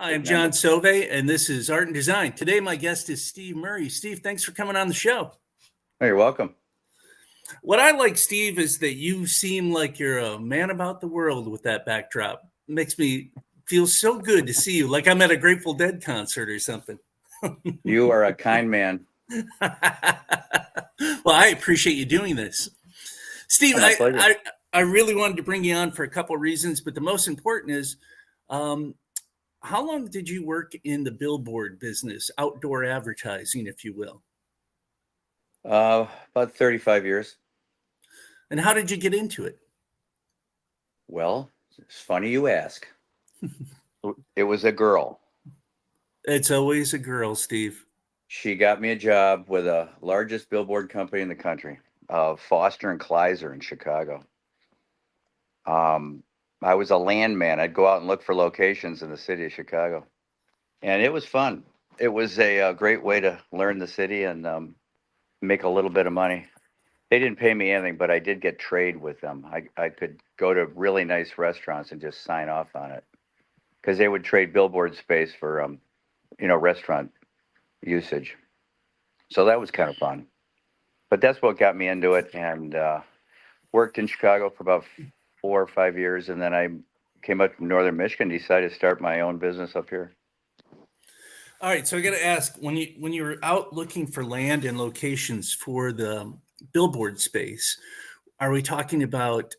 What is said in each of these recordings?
I'm John Sauve, and this is Art and Design. Today, my guest is Steve Murray. Steve, thanks for coming on the show. Hey, you're welcome. What I like, Steve, is that you seem like you're a man about the world with that backdrop. It makes me feel so good to see you, like I'm at a Grateful Dead concert or something. You are a kind man. Well, I appreciate you doing this. Steve, My pleasure. I really wanted to bring you on for a couple of reasons, but the most important is, how long did you work in the billboard business, outdoor advertising, if you will? About 35 years. And how did you get into it? Well, it's funny you ask. It was a girl. It's always a girl, Steve. She got me a job with the largest billboard company in the country, Foster and Kleiser in Chicago. I was a landman. I'd go out and look for locations in the city of Chicago. And it was fun. It was a great way to learn the city and make a little bit of money. They didn't pay me anything, but I did get trade with them. I could go to really nice restaurants and just sign off on it because they would trade billboard space for, restaurant usage. So that was kind of fun. But that's what got me into it, and worked in Chicago for about 4 or 5 years, and then I came up from northern Michigan, decided to start my own business up here. All right, so I got to ask, when you were out looking for land and locations for the billboard space, are we talking about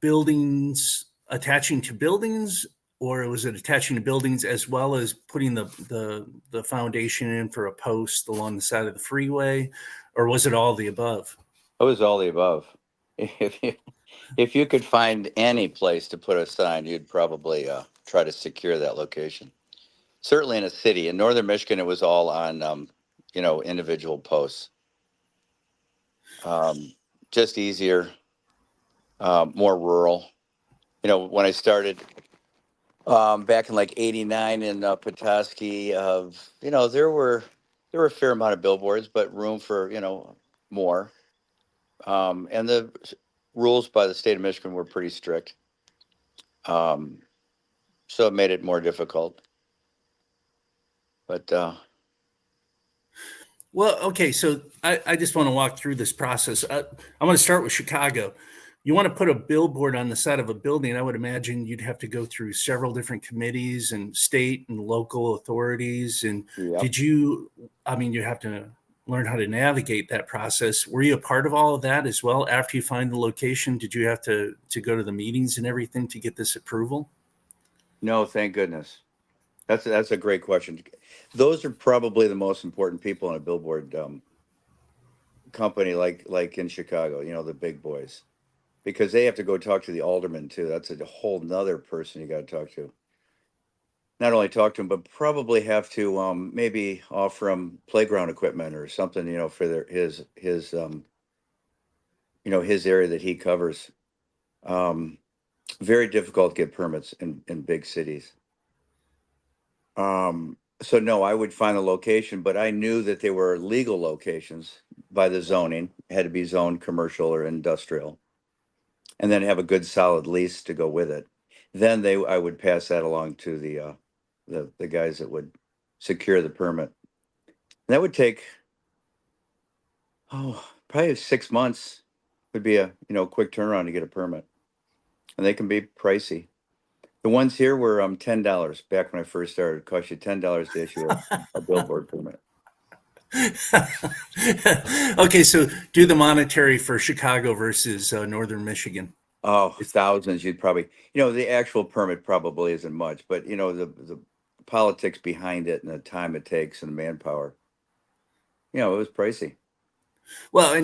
buildings attaching to buildings, or was it attaching to buildings as well as putting the foundation in for a post along the side of the freeway, or was it all the above? It was all the above. If you could find any place to put a sign, you'd probably try to secure that location. Certainly in a city. In northern Michigan, it was all on, individual posts. Just easier, more rural. When I started back in like '89 in Petoskey, there were a fair amount of billboards, but room for more. And the rules by the state of Michigan were pretty strict, so it made it more difficult. But Well, okay, so I just want to walk through this process. I want to start with Chicago. You want to put a billboard on the side of a building, I would imagine you'd have to go through several different committees and state and local authorities. And yep. you have to learn how to navigate that process. Were you a part of all of that as well? After you find the location, did you have to go to the meetings and everything to get this approval? No, thank goodness. That's a great question. Those are probably the most important people in a billboard company, like in Chicago. The big boys, because they have to go talk to the alderman too. That's a whole nother person you got to talk to. Not only talk to him, but probably have to maybe offer him playground equipment or something, for his area that he covers. Very difficult to get permits in big cities. So no, I would find a location, but I knew that they were legal locations by the zoning. It had to be zoned commercial or industrial, and then have a good solid lease to go with it. Then I would pass that along to the guys that would secure the permit. And that would take probably 6 months. Would be a quick turnaround to get a permit, and they can be pricey. The ones here were $10 back when I first started. It cost you $10 to issue a billboard permit. Okay, so do the monetary for Chicago versus northern Michigan. Oh, thousands. You'd probably, the actual permit probably isn't much, but the politics behind it and the time it takes and the manpower, it was pricey. Well,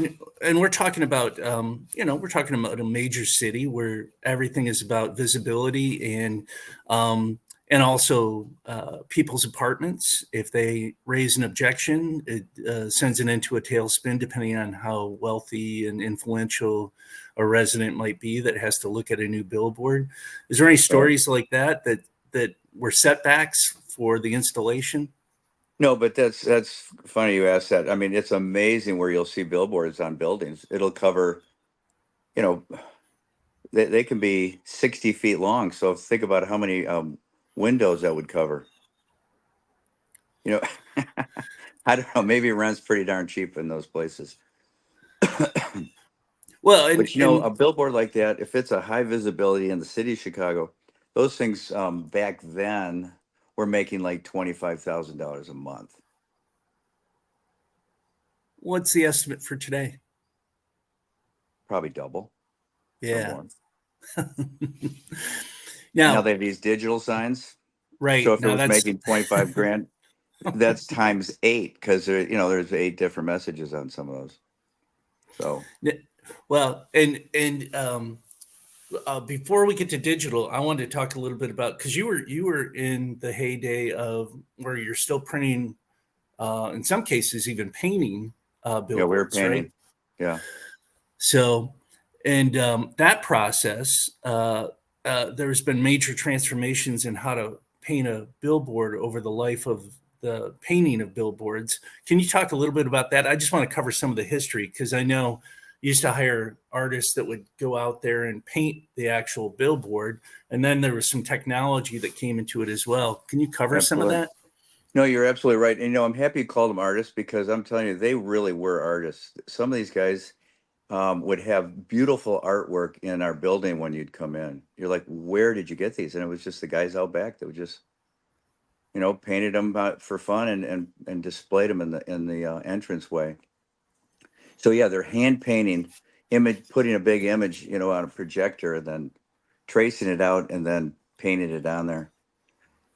and we're talking about a major city where everything is about visibility and also people's apartments. If they raise an objection, it sends it into a tailspin, depending on how wealthy and influential a resident might be that has to look at a new billboard. Is there any stories like that were setbacks for the installation? No, but that's funny you asked that. I mean, it's amazing where you'll see billboards on buildings. It'll cover, they can be 60 feet long. So think about how many windows that would cover. You know, I don't know. Maybe rent's pretty darn cheap in those places. Well, But a and billboard like that, if it's a high visibility in the city of Chicago, those things back then were making like $25,000 a month, what's the estimate for today? probably double or Yeah. more. Now Now, they have these digital signs. So right if it now, was that's making 25 grand, that's times eight because there's eight different messages on some of those. So well, and before we get to digital, I wanted to talk a little bit about because you were in the heyday of where you're still printing, in some cases even painting yeah, we were billboards, right? painting. Yeah, So, and that process, there's been major transformations in how to paint a billboard over the life of the painting of billboards. Can you talk a little bit about that? I just want to cover some of the history because I know you used to hire artists that would go out there and paint the actual billboard, and then there was some technology that came into it as well. Can you cover some of absolutely. that? No, you're absolutely right. And I'm happy you called them artists because I'm telling you, they really were artists. Some of these guys would have beautiful artwork in our building when you'd come in. You're like, where did you get these? And it was just the guys out back that would just, painted them for fun and displayed them in the entranceway. So yeah, they're hand painting image, putting a big image, on a projector, and then tracing it out and then painting it on there.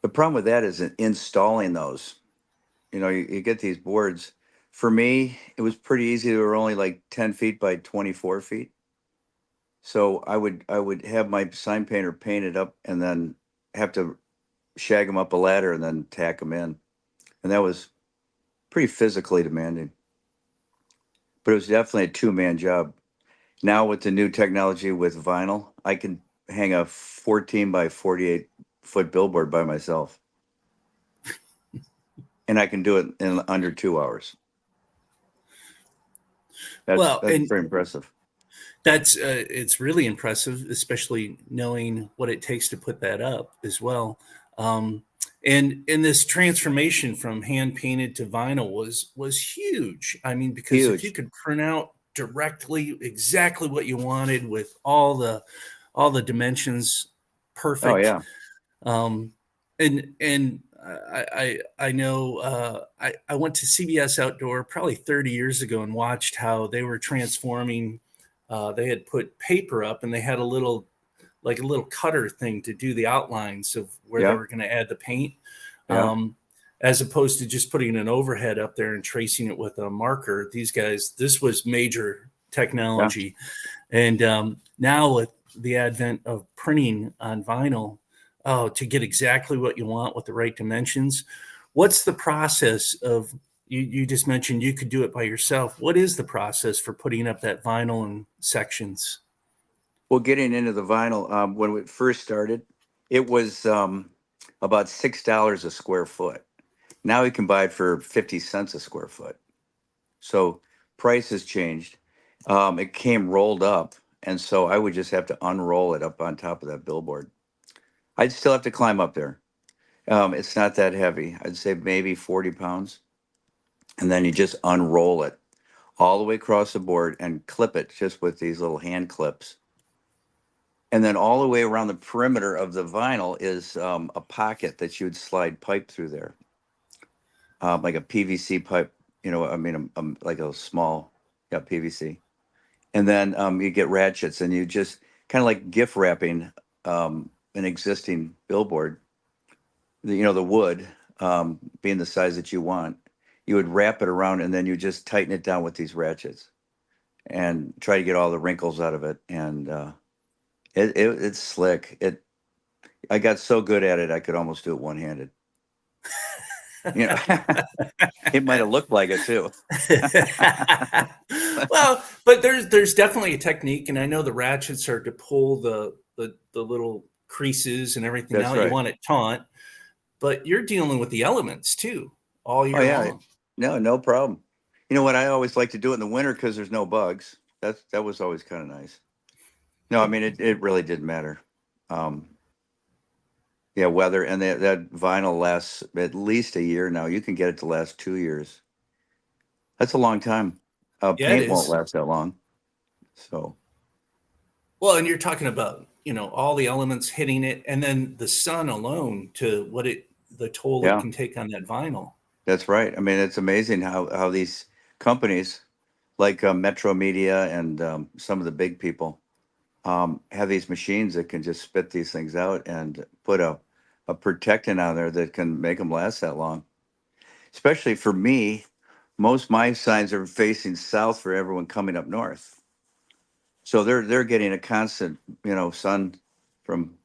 The problem with that is installing those. You get these boards. For me, it was pretty easy. They were only like 10 feet by 24 feet. So I would have my sign painter paint it up and then have to shag them up a ladder and then tack them in. And that was pretty physically demanding. But it was definitely a two-man job. Now with the new technology with vinyl, I can hang a 14 by 48-foot billboard by myself. And I can do it in under 2 hours. That's Well, that's and very impressive. that's it's really impressive, especially knowing what it takes to put that up as well. And this transformation from hand painted to vinyl was huge. I mean, because if you Huge. could print out directly exactly what you wanted with all the dimensions Oh perfect, yeah. um, and I know I went to CBS Outdoor probably 30 years ago and watched how they were transforming. They had put paper up and they had a little cutter thing to do the outlines of where they Yeah. were going to add the paint, Yeah. um, as opposed to just putting an overhead up there and tracing it with a marker. These guys, this was major Yeah. technology, and now with the advent of printing on vinyl, oh, to get exactly what you want with the right dimensions. What's the process of you just mentioned you could do it by yourself. What is the process for putting up that vinyl in sections? Well, getting into the vinyl, when we first started, it was about $6 a square foot. Now you can buy it for 50 cents a square foot. So price has changed. It came rolled up, and so I would just have to unroll it up on top of that billboard. I'd still have to climb up there. It's not that heavy. I'd say maybe 40 pounds. And then you just unroll it all the way across the board and clip it just with these little hand clips. And then all the way around the perimeter of the vinyl is a pocket that you would slide pipe through there, like a PVC pipe. I mean, like a small, yeah, PVC. And then you get ratchets, and you just kind of like gift wrapping an existing billboard. The wood being the size that you want, you would wrap it around, and then you just tighten it down with these ratchets and try to get all the wrinkles out of it. And it's slick. I got so good at it, I could almost do it one-handed. You know, it might have looked like it too. Well, but there's definitely a technique, and I know the ratchets are to pull the little creases and everything That's out. You right. want it taut, but you're dealing with the elements too all Oh year yeah, long. no problem. You know what? I always like to do it in the winter because there's no bugs. That was always kind of nice. No, I mean it really did matter. Um, Yeah, weather, and that vinyl lasts at least a year now. You can get it to last 2 years. That's a long time. Yeah, it Paint won't is. last that long. So Well, and you're talking about, all the elements hitting it and then the sun alone to the toll it yeah, can take on that vinyl. that's right. I mean, it's amazing how these companies like Metro Media and some of the big people have these machines that can just spit these things out and put a protectant on there that can make them last that long. Especially for me, most of my signs are facing south for everyone coming up north. So they're getting a constant, sun from,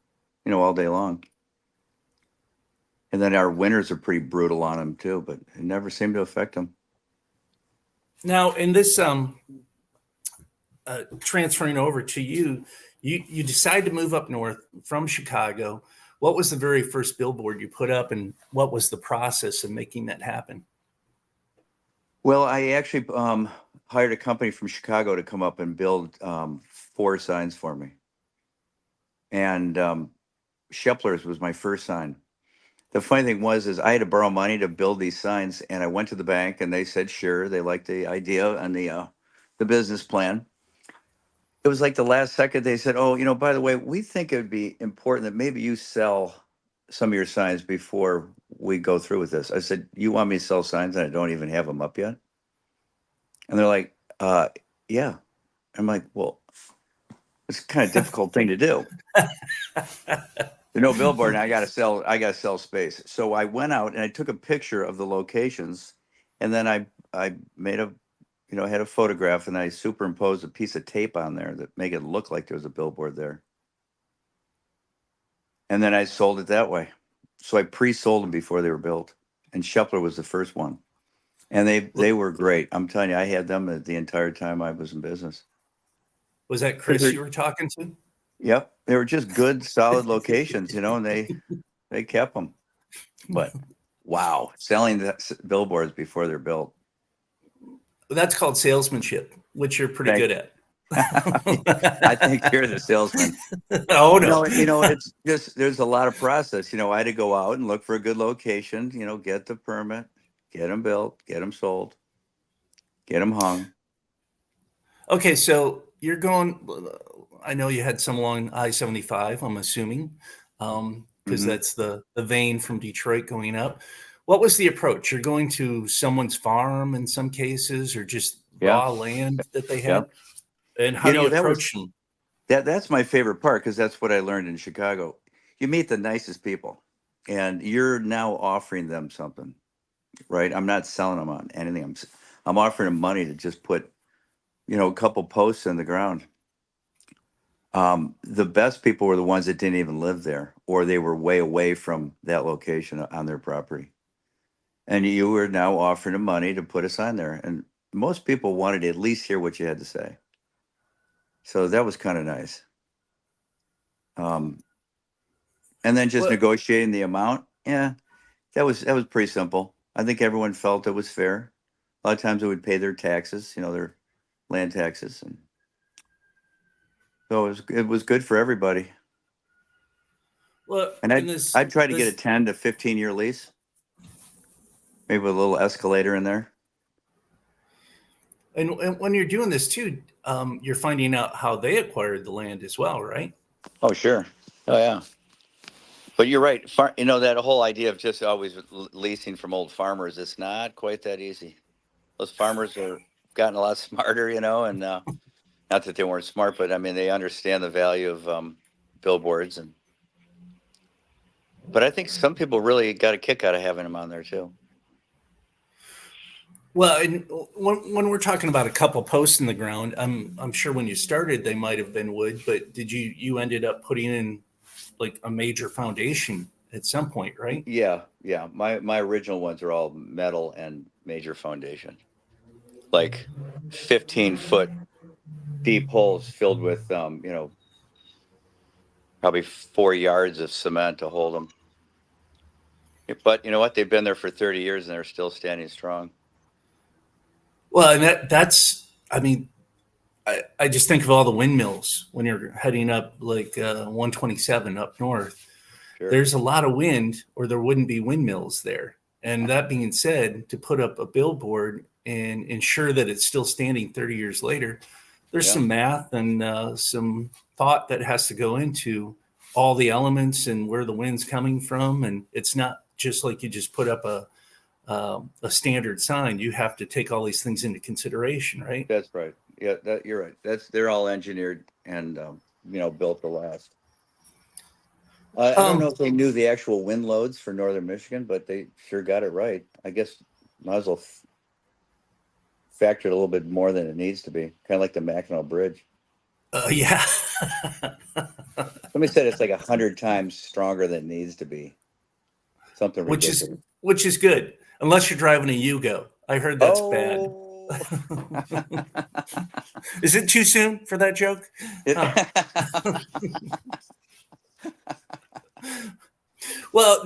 all day long. And then our winters are pretty brutal on them too, but it never seemed to affect them. Now, in this transferring over to you, you decide to move up north from Chicago. What was the very first billboard you put up, and what was the process of making that happen? Well, I actually hired a company from Chicago to come up and build 4 signs for me. And Shepler's was my first sign. The funny thing was, is I had to borrow money to build these signs, and I went to the bank, and they said sure, they liked the idea and the business plan. It was like the last second they said, "Oh, by the way, we think it would be important that maybe you sell some of your signs before we go through with this." I said, "You want me to sell signs and I don't even have them up yet?" And they're like, "Yeah." I'm like, "Well, it's a kind of difficult thing to do. There's no billboard, and I gotta sell space." So I went out and I took a picture of the locations, and then I made had a photograph, and I superimposed a piece of tape on there that make it look like there was a billboard there. And then I sold it that way. So I pre-sold them before they were built. And Shepler was the first one. And they were great. I'm telling you, I had them the entire time I was in business. Was that 'Cause Chris you were talking to? Yep, they were just good, solid locations, and they kept them. But wow, selling billboards before they're built. That's called salesmanship, which you're pretty Thank good at. I think you're the salesman. Oh no. It's just there's a lot of process. I had to go out and look for a good location, get the permit, get them built, get them sold, get them hung. Okay, so you're going. I know you had some along I-75. I'm assuming, because Hmm. that's the vein from Detroit going up. What was the approach? You're going to someone's farm in some cases, or just Yeah, raw land that they yeah. had. And how do you That was approach them? that's my favorite part because that's what I learned in Chicago. You meet the nicest people, and you're now offering them something, right? I'm not selling them on anything. I'm offering them money to just put, a couple posts in the ground. The best people were the ones that didn't even live there, or they were way away from that location on their property. And you were now offering them money to put a sign there. And most people wanted to at least hear what you had to say. So that was kind of nice. Um, and then just Well, negotiating the amount. Yeah, that was pretty simple. I think everyone felt it was fair. A lot of times they would pay their taxes, their land taxes, and so it was good for everybody. well, And in I'd try to get a 10 to 15 year lease, maybe with a little escalator in there. and when you're doing this too, you're finding out how they acquired the land as well, right? Oh, sure. Oh, yeah. But you're right. That whole idea of just always leasing from old farmers, it's not quite that easy. Those farmers are gotten a lot smarter, and not that they weren't smart, but I mean, they understand the value of billboards. But I think some people really got a kick out of having them on there too. Well, and when we're talking about a couple posts in the ground, I'm sure when you started they might have been wood, but did you ended up putting in like a major foundation at some point, right? Yeah, yeah. My original ones are all metal and major foundation, like 15-foot deep holes filled with probably 4 yards of cement to hold them. But you know what? They've been there for 30 years and they're still standing strong. Well, and that's I mean, I just think of all the windmills when you're heading up like 127 up north. Sure. there's a lot of wind or there wouldn't be windmills there. And that being said, to put up a billboard and ensure that it's still standing 30 years later, there's Yeah. some math and some thought that has to go into all the elements and where the wind's coming from. And it's not just like you just put up a standard sign. You have to take all these things into consideration, right? That's right. Yeah, you're right. They're all engineered and built to last. I don't know Um, if they knew the actual wind loads for northern Michigan, but they sure got it right. I guess might as well factor it a little bit more than it needs to be. Kind of like the Mackinac Bridge. yeah. Somebody said it's like 100 times stronger than it needs to be. Something which is ridiculous. which is good, unless you're driving a Yugo. I heard that's bad. Oh. Is it too soon for that joke? Huh. Well,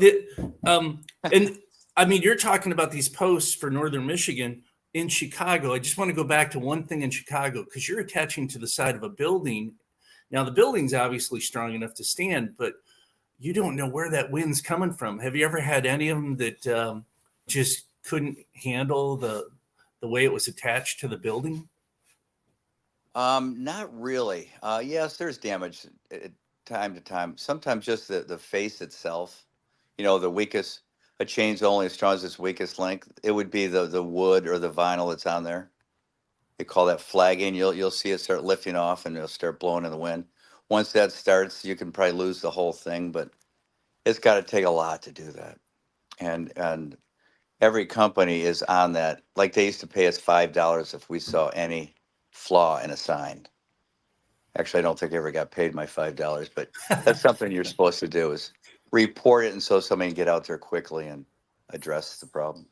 and I mean, you're talking about these posts for Northern Michigan in Chicago. I just want to go back to one thing in Chicago because you're attaching to the side of a building. Now, the building's obviously strong enough to stand, but you don't know where that wind's coming from. Have you ever had any of them that just couldn't handle the way it was attached to the building? Not really. Yes, there's damage time to time. Sometimes just the face itself, the weakest, a chain's only as strong as its weakest length. It would be the wood or the vinyl that's on there. They call that flagging. You'll see it start lifting off and it'll start blowing in the wind. Once that starts, you can probably lose the whole thing, but it's got to take a lot to do that. And every company is on that. Like they used to pay us $5 if we saw any flaw in a sign. Actually, I don't think I ever got paid my $5, but that's something you're supposed to do is report it, and so somebody can get out there quickly and address the problem.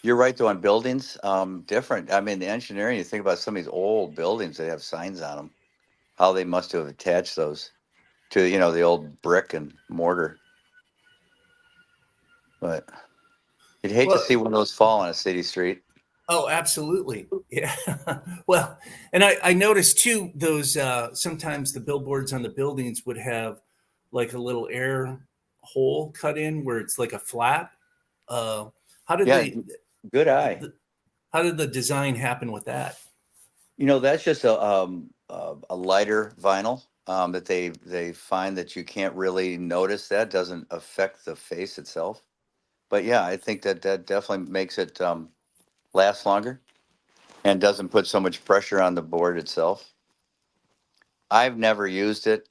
You're right, though, on buildings, different. I mean, the engineering, you think about some of these old buildings that have signs on them, how they must have attached those to, the old brick and mortar. But you'd hate to Well, see one of those fall on a city street. oh, absolutely. Yeah. Well, and I noticed too, those sometimes the billboards on the buildings would have like a little air hole cut in where it's like a flap. Uh, how did Yeah, they, good eye. how did the design happen with that? That's just a lighter vinyl that they find that you can't really notice that doesn't affect the face itself. But yeah, I think that definitely makes it last longer and doesn't put so much pressure on the board itself. I've never used it.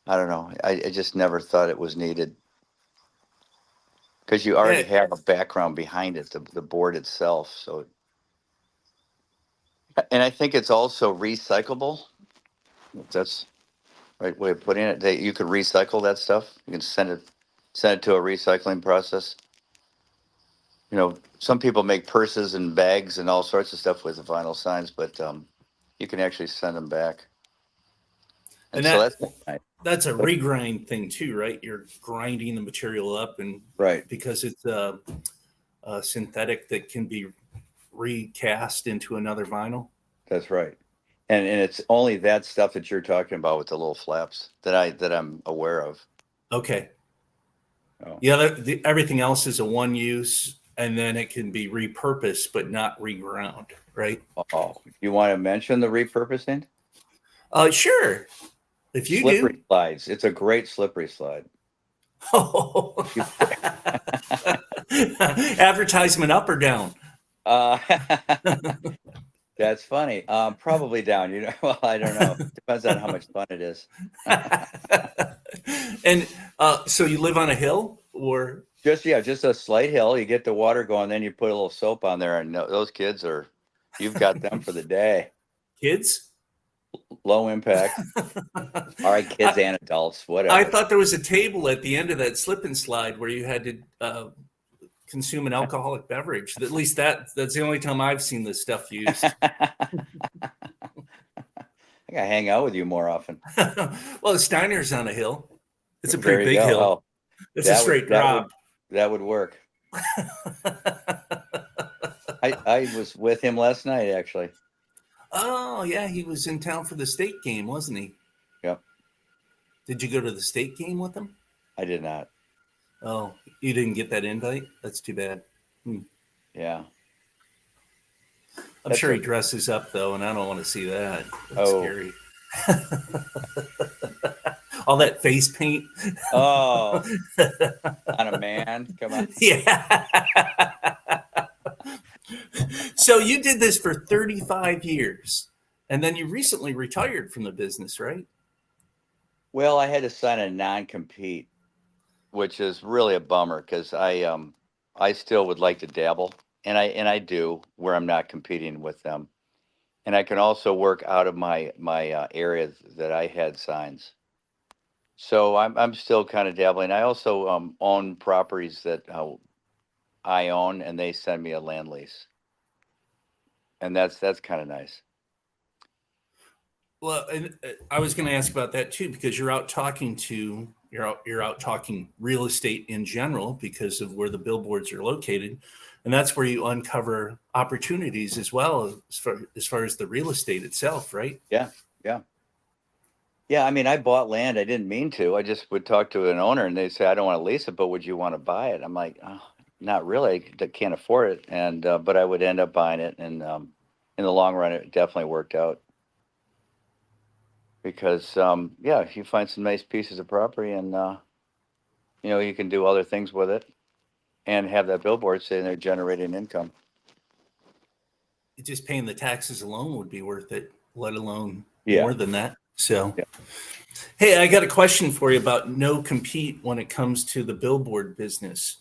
I don't know. I just never thought it was needed because you already Yeah. have a background behind it, the board itself. So, and I think it's also recyclable. If that's the right way of putting it. You could recycle that stuff. You can send it to a recycling process. Some people make purses and bags and all sorts of stuff with the vinyl signs, but you can actually send them back. And And so that's nice. that's a regrind thing too, right? You're grinding the material up and Right. because it's a synthetic that can be recast into another vinyl. That's right. And it's only that stuff that you're talking about with the little flaps that I'm aware of. Okay. Oh. Everything else is a one use and then it can be repurposed but not reground, right? Oh, you want to mention the repurposing? Sure. If you Slippery do. slides. It's a great slippery slide. Oh. Advertisement up or down? Uh, that's funny. Probably down. Well, I don't know. Depends on how much fun it is. And so you live on a hill or? Just a slight hill. You get the water going, then you put a little soap on there, and those kids you've got them for the day. Kids? Low impact. All right, kids and adults, whatever. I thought there was a table at the end of that slip and slide where you had to consume an alcoholic beverage. At least that's the only time I've seen this stuff used. I gotta hang out with you more often. Well, Steiner's on a hill. It's a There pretty you big go. hill. Oh, It's a straight drop. That would work. I was with him last night, actually. Oh, yeah. He was in town for the state game, wasn't he? Yep. Did you go to the state game with him? I did not. Oh, you didn't get that invite? That's too bad. Hmm. Yeah, I'm that's sure he okay. dresses up though, and I don't want to see that. That's Oh, scary. All that face paint. oh, on a man. Come on. Yeah. So you did this for 35 years, and then you recently retired from the business, right? Well, I had to sign a non-compete, which is really a bummer because I still would like to dabble, and I do where I'm not competing with them, and I can also work out of my area that I had signs. So I'm still kind of dabbling. I also own properties that I own, and they send me a land lease, and that's kind of nice. Well, and I was going to ask about that too because you're out talking real estate in general because of where the billboards are located, and that's where you uncover opportunities as well as far as the real estate itself, right? Yeah, yeah, yeah. I mean, I bought land. I didn't mean to. I just would talk to an owner, and they say, "I don't want to lease it, but would you want to buy it?" I'm like, oh, "Not really. I can't afford it." And but I would end up buying it, and in the long run, it definitely worked out because yeah, if you find some nice pieces of property, and you can do other things with it, and have that billboard sitting there generating income. Just paying the taxes alone would be worth it, let alone Yeah, more than that. So, yeah. hey, I got a question for you about no compete when it comes to the billboard business.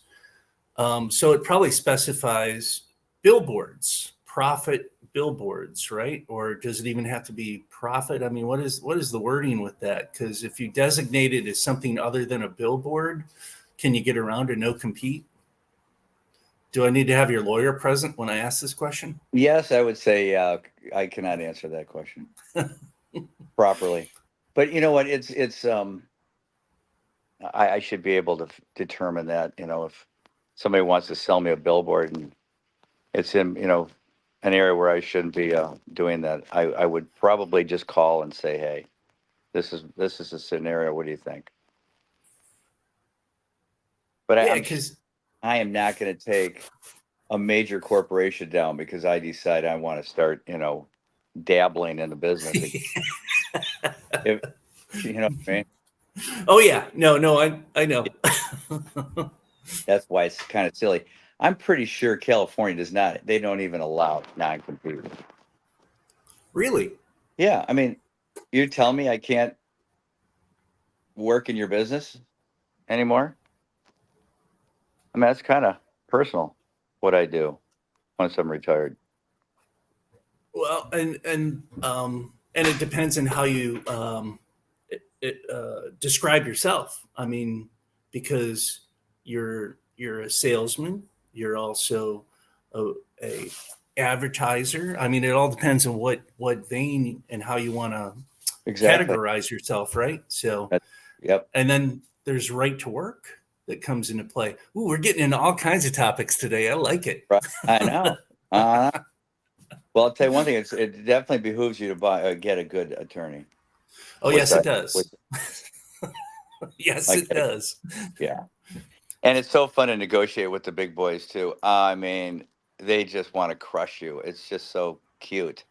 So it probably specifies billboards, profit billboards, right? Or does it even have to be profit? I mean, what is the wording with that? Because if you designate it as something other than a billboard, can you get around a no compete? Do I need to have your lawyer present when I ask this question? Yes, I would say I cannot answer that question properly. But you know what? It's I should be able to determine that, if somebody wants to sell me a billboard and it's in, an area where I shouldn't be doing that, I would probably just call and say, hey, this is a scenario. What do you think? But Yeah, because I am not going to take a major corporation down because I decide I want to start, dabbling in the business. If you know what I mean? oh yeah, no, I know. That's why it's kind of silly. I'm pretty sure California does not. They don't even allow non-compete. Really? Yeah, I mean, you're telling me I can't work in your business anymore? I mean, that's kind of personal what I do once I'm retired. Well, and it depends on how you describe yourself. I mean, because you're a salesman, you're also a advertiser. I mean, it all depends on what vein and how you want to Exactly. categorize yourself, right? So, That, yep. and then there's right to work that comes into play. Ooh, we're getting into all kinds of topics today. I like it. Right. I know. Uh, well, I'll tell you one thing. It definitely behooves you to get a good attorney, Oh, which yes, I, it which does. Yes, I it get. does. Yeah. And it's so fun to negotiate with the big boys too. I mean, they just want to crush you. It's just so cute.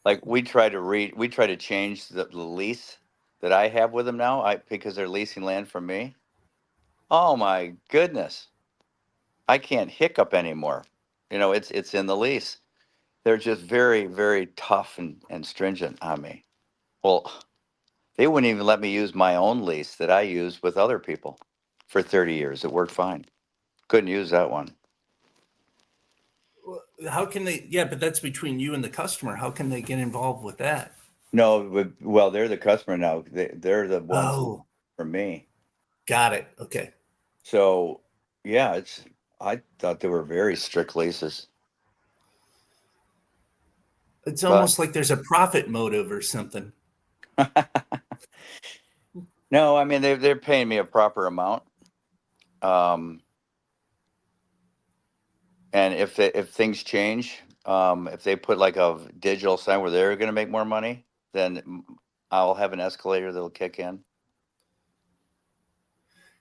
Like we try to change the lease that I have with them now. Because they're leasing land from me. Oh my goodness, I can't hiccup anymore. It's in the lease. They're just very very tough and stringent on me. Well, they wouldn't even let me use my own lease that I used with other people for 30 years. It worked fine. Couldn't use that one. Well, how can they? Yeah, but that's between you and the customer. How can they get involved with that? No, well, they're the customer now. They're the ones Oh, for me. got it. Okay. So, yeah, I thought they were very strict leases, It's but almost like there's a profit motive or something. no, I mean they're paying me a proper amount. Um, and if things change, if they put like a digital sign where they're going to make more money, then I'll have an escalator that'll kick in,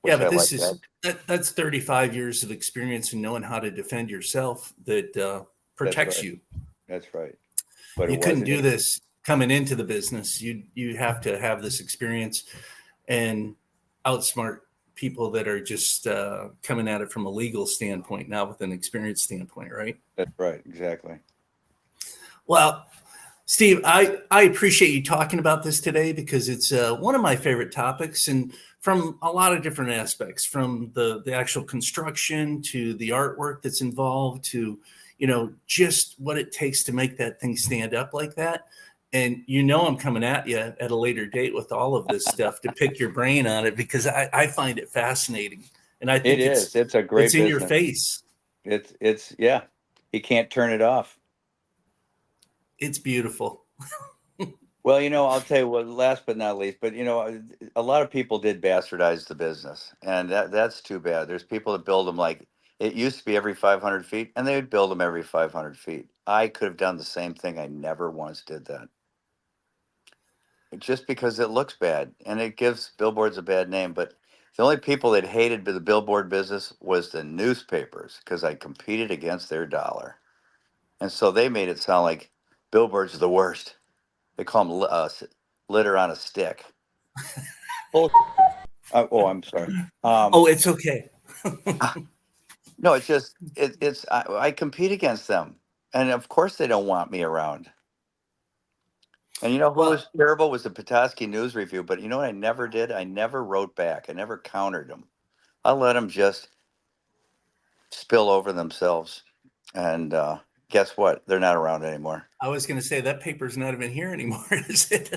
Yeah, which I but like this that. is that's 35 years of experience and knowing how to defend yourself that That's protects right. you. That's right. But it You couldn't wasn't. do this coming into the business. You have to have this experience and outsmart people that are just coming at it from a legal standpoint, not with an experience standpoint, right? That's right. Exactly. Well, Steve, I appreciate you talking about this today because it's one of my favorite topics, and from a lot of different aspects, from the actual construction to the artwork that's involved to, just what it takes to make that thing stand up like that. And I'm coming at you at a later date with all of this stuff to pick your brain on it because I find it fascinating, and I It think is. It's a it's great in your business. face. It's yeah. You can't turn it off. It's beautiful. Well, I'll tell you what, last but not least, but a lot of people did bastardize the business, and that's too bad. There's people that build them like it used to be every 500 feet, and they would build them every 500 feet. I could have done the same thing. I never once did that. Just because it looks bad and it gives billboards a bad name. But the only people that hated the billboard business was the newspapers because I competed against their dollar. And so they made it sound like billboards are the worst. They call them litter on a stick. Bull- I'm sorry. Oh, it's okay. No, it's just I compete against them, and of course they don't want me around. And who Well, was terrible was the Petoskey News Review. But you know what I never did? I never wrote back. I never countered them. I let them just spill over themselves. And guess what? They're not around anymore. I was going to say that paper's not even here anymore, is it?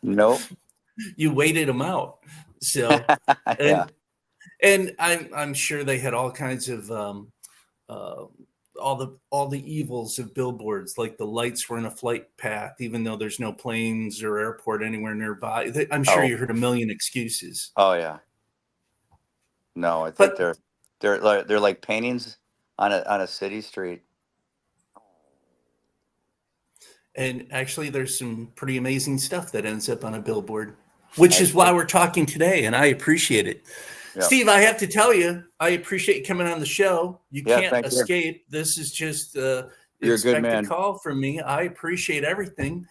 Nope. You waited them out. So, Yeah. and I'm sure they had all kinds of uh, all the evils of billboards, like the lights were in a flight path, even though there's no planes or airport anywhere nearby. I'm sure Oh. you heard a million excuses. Oh yeah. No, I think But they're like paintings on a city street. and actually, there's some pretty amazing stuff that ends up on a billboard, which I is why we're talking today, and I appreciate it. yeah. Steve, I have to tell you, I appreciate you coming on the show. You Yeah. can't Thank you. escape. This is just You're a good expected man. call from me. I appreciate everything.